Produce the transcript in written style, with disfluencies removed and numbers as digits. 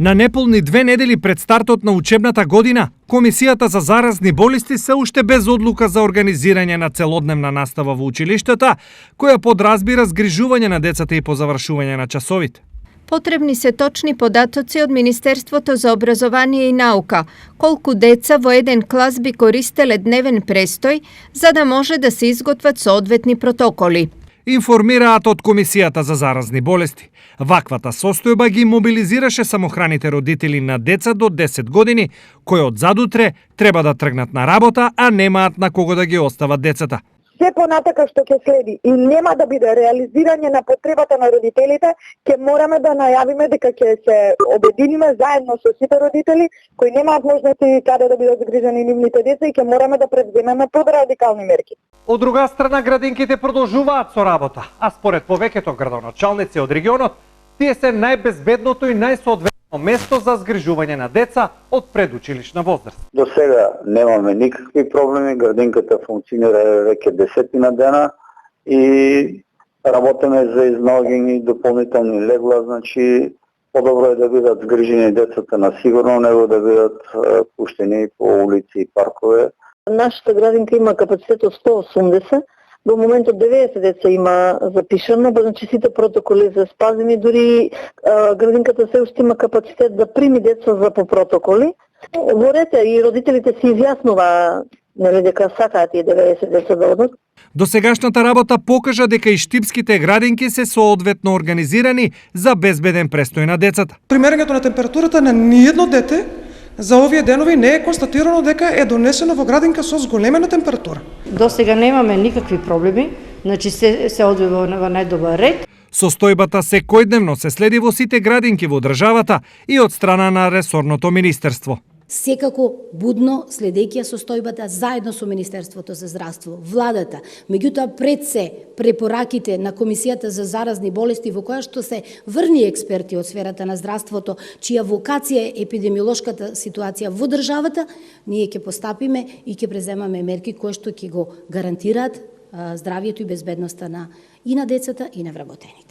На неполни 2 недели пред стартот на учебната година, Комисијата за заразни болести се уште без одлука за организирање на целодневна настава во училиштата, која подразбира згрижување на децата и по завршување на часовите. Потребни се точни податоци од Министерството за образование и наука, колку деца во еден клас би користеле дневен престој, за да може да се изготват соодветни протоколи. Информираат од Комисијата за заразни болести. Ваквата состојба ги мобилизираше самохраните родители на деца до 10 години, кои од задутре треба да тргнат на работа, а немаат на кого да ги остават децата. Се понатака што ќе следи и нема да биде реализирање на потребата на родителите, ќе мораме да најавиме дека ќе се обединиме заедно со сите родители кои немаат можности каде да бидат загрижени нивните деца и ќе мораме да предземеме подрадикални мерки. Од друга страна, градинките продолжуваат со работа, а според повеќето градоначалници од регионот, тие се најбезбедното и најсоодветно место за згрижување на деца од предучилишна возраст. До сега немаме никакви проблеми, градинката функционира веќе 10 дена и работиме за изнаоѓање дополнителни легла, значи подобро е да бидат згрижени децата на сигурно, него да бидат пуштени по улици и паркове. Нашата градинка има капацитет од 180. До моментот 90 деца има запишано, значи сите протоколи за спазени, дури градинката се уште има капацитет да прими деца за по протоколи. Во ред и родителите се изјаснува дека сакаат и 90 деца да одат. Досегашната работа покажа дека и штипските градинки се соодветно организирани за безбеден престој на децата. Примерењето на температурата на ниедно дете за овие денови не е констатирано дека е донесено во градинка со зголемена температура. До сега немаме никакви проблеми, значи се одвива во најдобар ред. Состојбата секојдневно се следи во сите градинки во државата и од страна на ресорното министерство. Секако будно следејќи состојбата заедно со Министерството за здравство, владата, меѓутоа пред се препораките на Комисијата за заразни болести во која што се врни експерти од сферата на здравството, чија вокација е епидемиолошката ситуација во државата, ние ќе постапиме и ќе преземаме мерки кои што ќе го гарантираат здравието и безбедноста и на децата и на вработените.